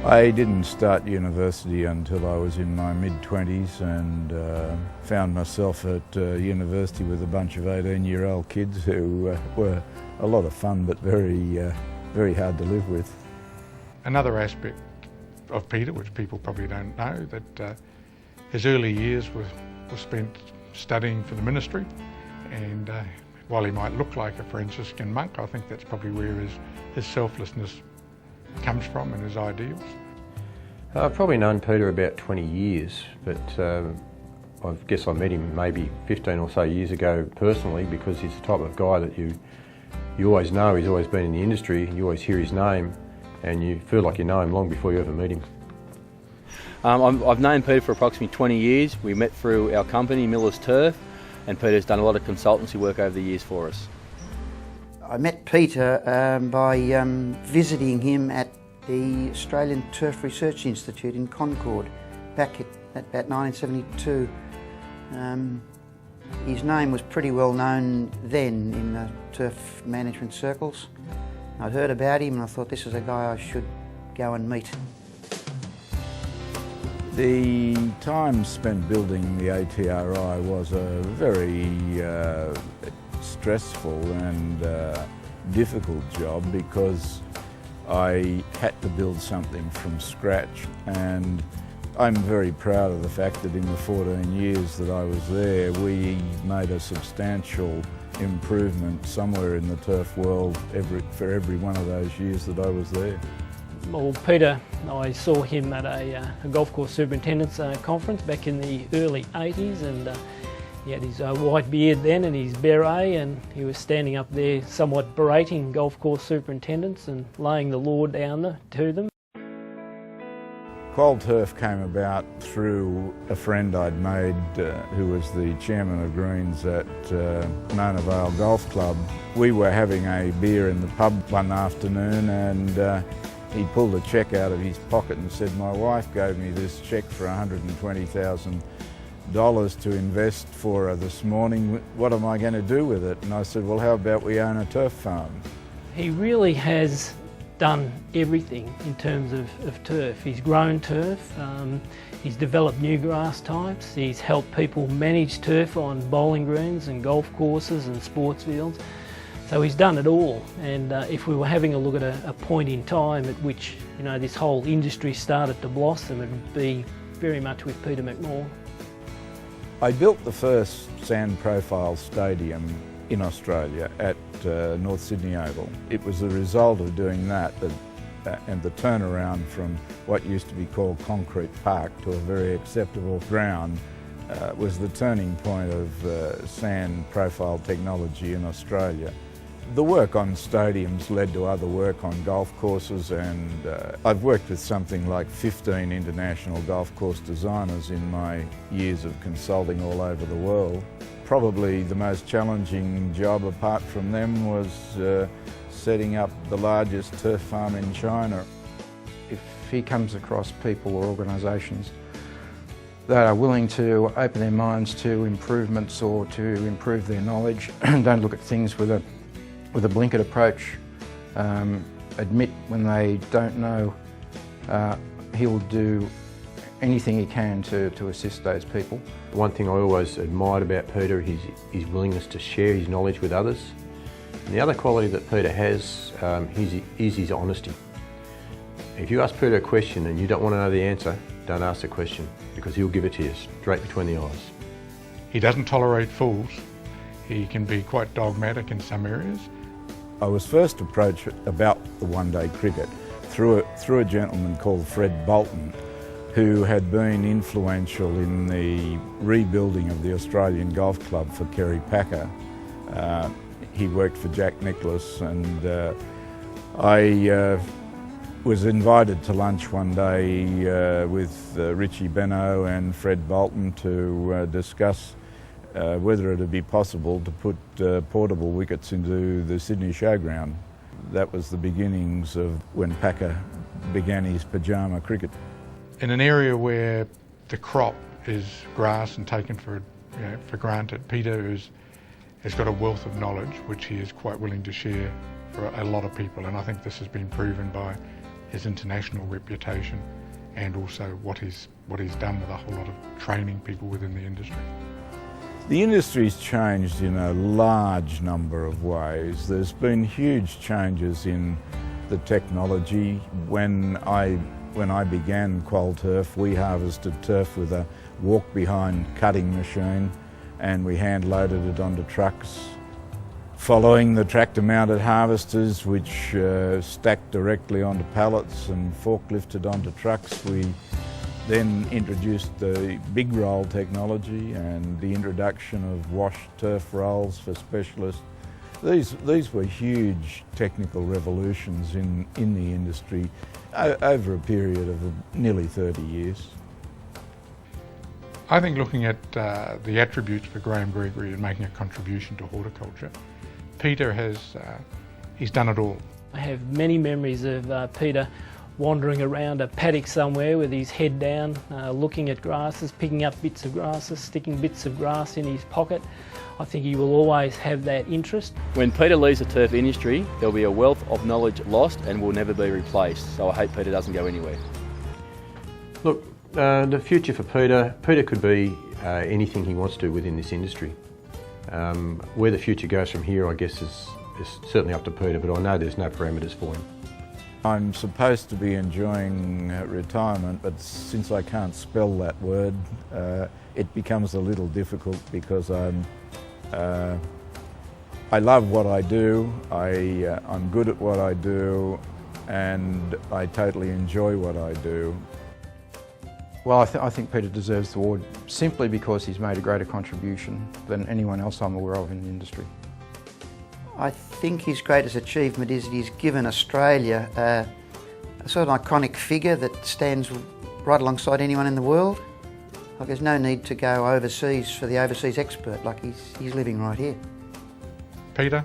I didn't start university until I was in my mid-20s and found myself at university with a bunch of 18-year-old kids who were a lot of fun but very hard to live with. Another aspect of Pieter, which people probably don't know, that his early years were spent studying for the ministry, and while he might look like a Franciscan monk, I think that's probably where his selflessness comes from and his ideals. I've probably known Pieter about 20 years, but I guess I met him maybe 15 or so years ago personally, because he's the type of guy that you always know. He's always been in the industry, you always hear his name and you feel like you know him long before you ever meet him. I've known Pieter for approximately 20 years. We met through our company, Miller's Turf, and Pieter's done a lot of consultancy work over the years for us. I met Pieter by visiting him at the Australian Turf Research Institute in Concord back at about 1972. His name was pretty well known then in the turf management circles. I'd heard about him and I thought this is a guy I should go and meet. The time spent building the ATRI was a very stressful and difficult job, because I had to build something from scratch, and I'm very proud of the fact that in the 14 years that I was there, we made a substantial improvement somewhere in the turf world for every one of those years that I was there. Well, Pieter, I saw him at a golf course superintendent's conference back in the early 80s, and he had his white beard then and his beret, and he was standing up there somewhat berating golf course superintendents and laying the law down to them. Quoll Turf came about through a friend I'd made who was the chairman of greens at Mona Vale Golf Club. We were having a beer in the pub one afternoon, and he pulled a cheque out of his pocket and said, "My wife gave me this cheque for $120,000 to invest for her this morning. What am I going to do with it?" And I said, "Well, how about we own a turf farm?" He really has done everything in terms of turf. He's grown turf, he's developed new grass types, he's helped people manage turf on bowling greens and golf courses and sports fields. So he's done it all, and if we were having a look at a point in time at which this whole industry started to blossom, it would be very much with Pieter McMahon. I built the first sand profile stadium in Australia at North Sydney Oval. It was the result of doing that and the turnaround from what used to be called Concrete Park to a very acceptable ground was the turning point of sand profile technology in Australia. The work on stadiums led to other work on golf courses, and I've worked with something like 15 international golf course designers in my years of consulting all over the world. Probably the most challenging job apart from them was setting up the largest turf farm in China. If he comes across people or organisations that are willing to open their minds to improvements or to improve their knowledge, don't look at things with a blinkered approach, admit when they don't know, he'll do anything he can to assist those people. One thing I always admired about Pieter is his willingness to share his knowledge with others. And the other quality that Pieter has is his honesty. If you ask Pieter a question and you don't want to know the answer, don't ask the question, because he'll give it to you straight between the eyes. He doesn't tolerate fools. He can be quite dogmatic in some areas. I was first approached about the one-day cricket through a gentleman called Fred Bolton, who had been influential in the rebuilding of the Australian Golf Club for Kerry Packer. He worked for Jack Nicklaus, and I was invited to lunch one day with Richie Benno and Fred Bolton to discuss whether it would be possible to put portable wickets into the Sydney Showground. That was the beginnings of when Packer began his pyjama cricket. In an area where the crop is grass and taken for granted, Pieter has got a wealth of knowledge which he is quite willing to share for a lot of people, and I think this has been proven by his international reputation, and also what he's done with a whole lot of training people within the industry. The industry's changed in a large number of ways. There's been huge changes in the technology. When I began Quoll Turf, we harvested turf with a walk-behind cutting machine, and we hand-loaded it onto trucks. Following the tractor-mounted harvesters, which stacked directly onto pallets and forklifted onto trucks, we then introduced the big roll technology and the introduction of washed turf rolls for specialists. These were huge technical revolutions in the industry over a period of nearly 30 years. I think looking at the attributes for Graham Gregory in making a contribution to horticulture, Pieter he's done it all. I have many memories of Pieter wandering around a paddock somewhere with his head down, looking at grasses, picking up bits of grasses, sticking bits of grass in his pocket. I think he will always have that interest. When Pieter leaves the turf industry, there'll be a wealth of knowledge lost and will never be replaced, so I hope Pieter doesn't go anywhere. Look, the future for Pieter could be anything he wants to within this industry. Where the future goes from here, I guess, is certainly up to Pieter, but I know there's no parameters for him. I'm supposed to be enjoying retirement, but since I can't spell that word, it becomes a little difficult because I love what I do, I'm good at what I do, and I totally enjoy what I do. Well, I think Pieter deserves the award simply because he's made a greater contribution than anyone else I'm aware of in the industry. I think his greatest achievement is that he's given Australia a sort of iconic figure that stands right alongside anyone in the world. Like, there's no need to go overseas for the overseas expert, like he's living right here. Pieter,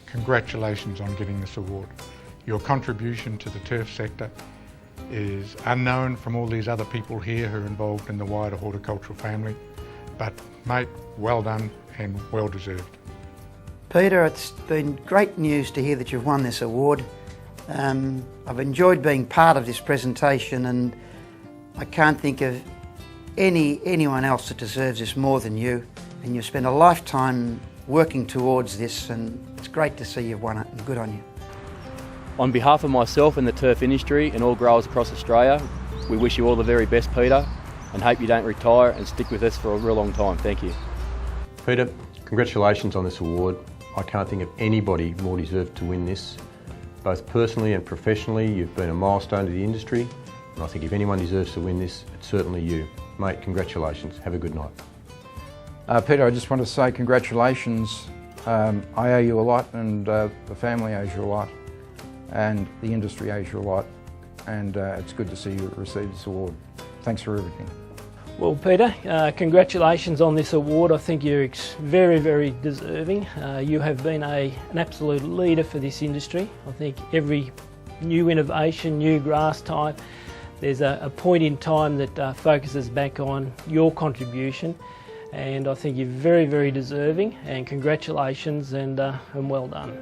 congratulations on getting this award. Your contribution to the turf sector is unknown from all these other people here who are involved in the wider horticultural family, but mate, well done and well deserved. Pieter, it's been great news to hear that you've won this award. I've enjoyed being part of this presentation, and I can't think of anyone else that deserves this more than you. And you've spent a lifetime working towards this, and it's great to see you've won it, and good on you. On behalf of myself and the turf industry and all growers across Australia, we wish you all the very best, Pieter, and hope you don't retire and stick with us for a real long time. Thank you. Pieter, congratulations on this award. I can't think of anybody more deserved to win this. Both personally and professionally, you've been a milestone to the industry, and I think if anyone deserves to win this, it's certainly you. Mate, congratulations. Have a good night. Pieter, I just want to say congratulations. I owe you a lot, and the family owes you a lot, and the industry owes you a lot, and it's good to see you receive this award. Thanks for everything. Well, Pieter, congratulations on this award. I think you're very, very deserving. You have been an absolute leader for this industry. I think every new innovation, new grass type, there's a point in time that focuses back on your contribution, and I think you're very, very deserving, and congratulations and well done.